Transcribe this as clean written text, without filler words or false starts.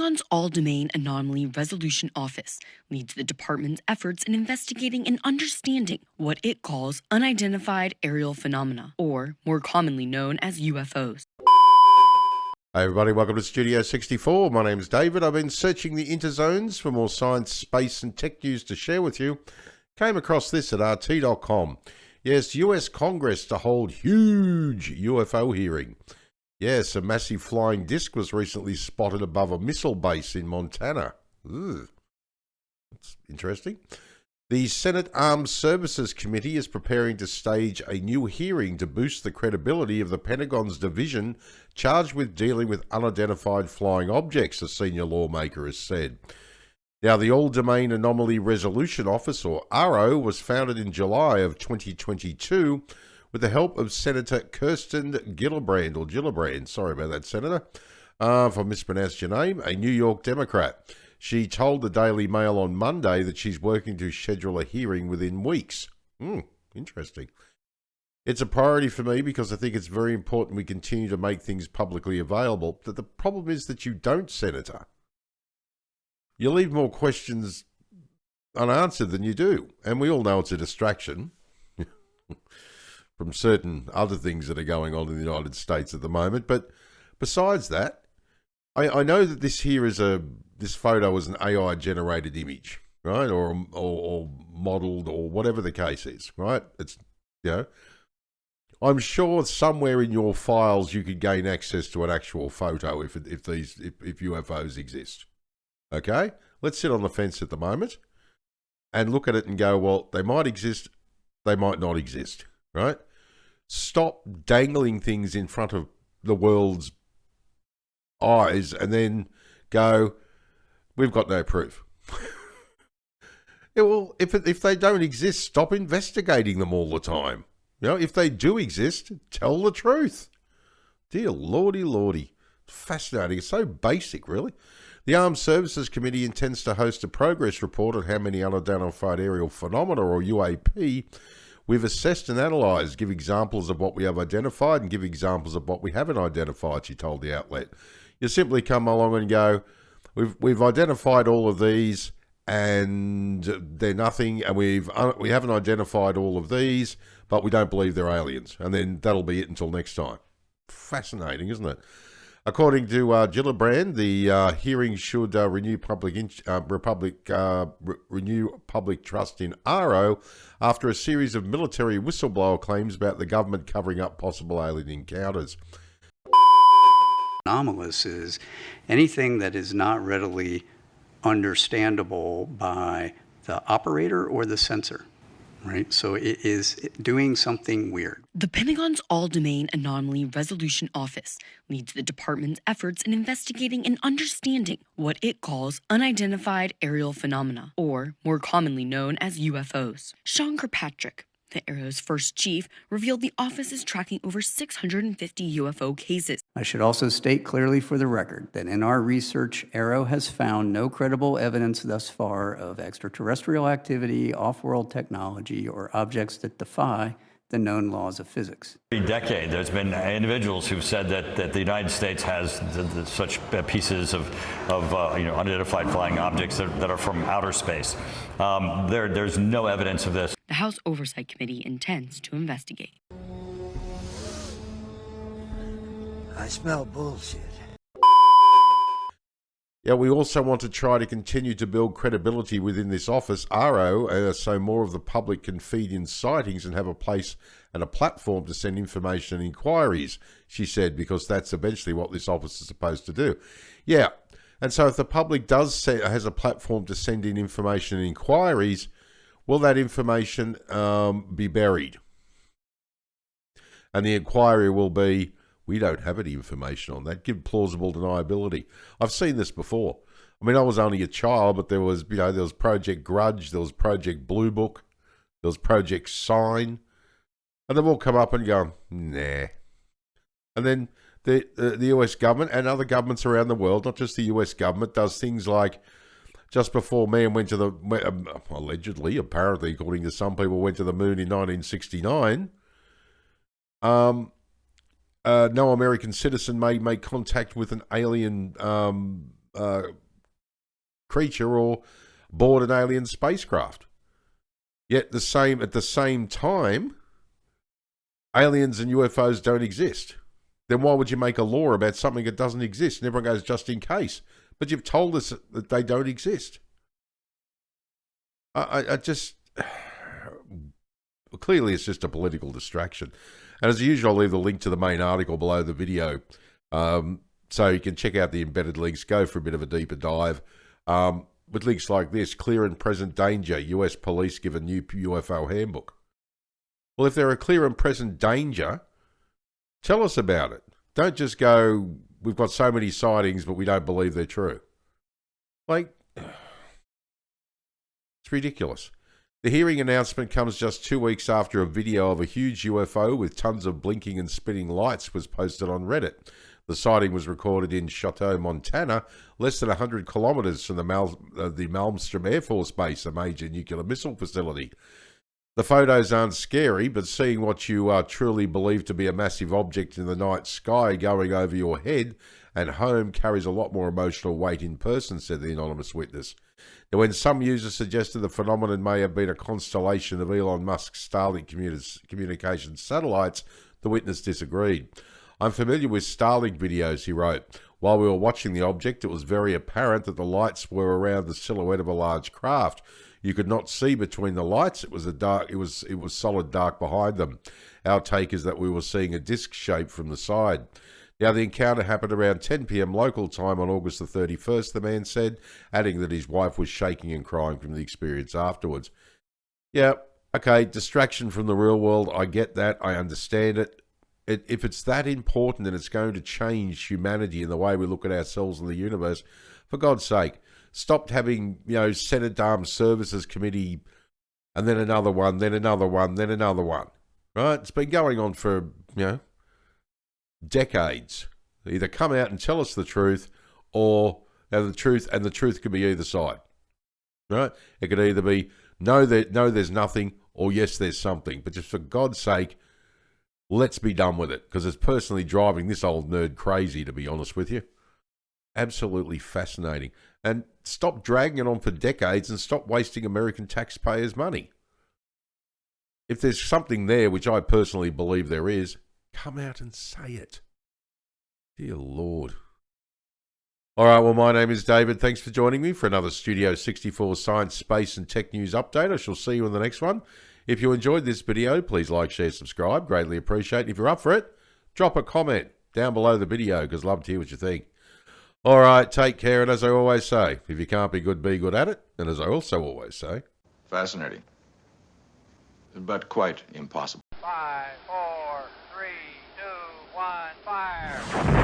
Pentagon's All-Domain Anomaly Resolution Office leads the department's efforts in investigating and understanding what it calls unidentified aerial phenomena, or more commonly known as UFOs. Hey everybody, welcome to Studio 64. My name's David. I've been searching the interzones for more science, space and tech news to share with you. Came across this at RT.com. Yes, US Congress to hold huge UFO hearing. Yes, a massive flying disc was recently spotted above a missile base in Montana. Ooh, that's interesting. The Senate Armed Services Committee is preparing to stage a new hearing to boost the credibility of the Pentagon's division charged with dealing with unidentified flying objects, a senior lawmaker has said. Now, the All-Domain Anomaly Resolution Office, or ARO, was founded in July of 2022 with the help of Senator Kirsten Gillibrand, sorry about that, Senator, if I mispronounced your name, a New York Democrat. She told the Daily Mail on Monday that she's working to schedule a hearing within weeks. Interesting. It's a priority for me because I think it's very important we continue to make things publicly available. But the problem is that you don't, Senator. You leave more questions unanswered than you do. And we all know it's a distraction from certain other things that are going on in the United States at the moment. But besides that, I know that this photo is an AI generated image, right? Or modeled or whatever the case is, right? It's, I'm sure somewhere in your files you could gain access to an actual photo if UFOs exist. Okay? Let's sit on the fence at the moment and look at it and go, well, they might exist, they might not exist, right? Stop dangling things in front of the world's eyes and then go, we've got no proof. Yeah, well, if they don't exist, stop investigating them all the time. If they do exist, tell the truth. Dear lordy, lordy. Fascinating. It's so basic, really. The Armed Services Committee intends to host a progress report on how many unidentified aerial phenomena, or UAP, we've assessed and analysed, give examples of what we have identified and give examples of what we haven't identified, she told the outlet. You simply come along and go, we've identified all of these and they're nothing, and we haven't identified all of these, but we don't believe they're aliens. And then that'll be it until next time. Fascinating, isn't it? According to Gillibrand, the hearing should renew public trust in ARO after a series of military whistleblower claims about the government covering up possible alien encounters. Anomalous is anything that is not readily understandable by the operator or the sensor. Right? So it is doing something weird. The Pentagon's All-Domain Anomaly Resolution Office leads the department's efforts in investigating and understanding what it calls unidentified aerial phenomena, or more commonly known as UFOs. Sean Kirkpatrick, the ARO's first chief, revealed the office is tracking over 650 UFO cases. I should also state clearly for the record that in our research, ARO has found no credible evidence thus far of extraterrestrial activity, off-world technology, or objects that defy the known laws of physics. Every decade, there's been individuals who've said that the United States has such pieces of unidentified flying objects that are from outer space. There's no evidence of this. The House Oversight Committee intends to investigate. I smell bullshit. Yeah, we also want to try to continue to build credibility within this office, ARO, so more of the public can feed in sightings and have a place and a platform to send information and inquiries, she said, because that's eventually what this office is supposed to do. Yeah, and so if the public has a platform to send in information and inquiries, will that information be buried? And the inquiry will be, we don't have any information on that. Give plausible deniability. I've seen this before. I mean, I was only a child, but there was Project Grudge, there was Project Blue Book, there was Project Sign, and they've all come up and gone, nah. And then the US government and other governments around the world, not just the US government, does things like, just before man went to the, allegedly, apparently, according to some people, went to the moon in 1969, no American citizen may make contact with an alien creature or board an alien spacecraft. Yet at the same time, aliens and UFOs don't exist. Then why would you make a law about something that doesn't exist? And everyone goes, just in case. But you've told us that they don't exist. I just... Clearly, it's just a political distraction. And as usual, I'll leave the link to the main article below the video. So you can check out the embedded links, go for a bit of a deeper dive. With links like this, clear and present danger, US police give a new UFO handbook. Well, if there are clear and present danger, tell us about it. Don't just go, we've got so many sightings, but we don't believe they're true. Like, it's ridiculous. The hearing announcement comes just 2 weeks after a video of a huge UFO with tons of blinking and spinning lights was posted on Reddit. The sighting was recorded in Choteau, Montana, less than 100 kilometres from the Malmstrom Air Force Base, a major nuclear missile facility. The photos aren't scary, but seeing what you truly believe to be a massive object in the night sky going over your head and home carries a lot more emotional weight in person, said the anonymous witness. Now, when some users suggested the phenomenon may have been a constellation of Elon Musk's Starlink communications satellites, the witness disagreed. I'm familiar with Starlink videos, he wrote. While we were watching the object, it was very apparent that the lights were around the silhouette of a large craft. You could not see between the lights. It was solid dark behind them. Our take is that we were seeing a disc shape from the side. Now, the encounter happened around 10 p.m. local time on August the 31st, the man said, adding that his wife was shaking and crying from the experience afterwards. Yeah, okay, distraction from the real world, I get that, I understand it. If it's that important and it's going to change humanity and the way we look at ourselves in the universe, for God's sake, stop having, Senate Armed Services Committee and then another one, then another one, then another one. Right? It's been going on for, decades. Either come out and tell us the truth or the truth could be either side. Right? It could either be no, there's nothing, or yes, there's something. But just for God's sake, let's be done with it, because it's personally driving this old nerd crazy, to be honest with you. Absolutely fascinating. And stop dragging it on for decades and stop wasting American taxpayers' money. If there's something there, which I personally believe there is, come out and say it. Dear Lord. All right, well, my name is David. Thanks for joining me for another Studio 64 Science, Space and Tech News update. I shall see you in the next one. If you enjoyed this video, please like, share, subscribe. Greatly appreciate it. If you're up for it, drop a comment down below the video, because I'd love to hear what you think. All right, take care. And as I always say, if you can't be good at it. And as I also always say, fascinating, but quite impossible. 5, 4, 3, 2, 1, fire!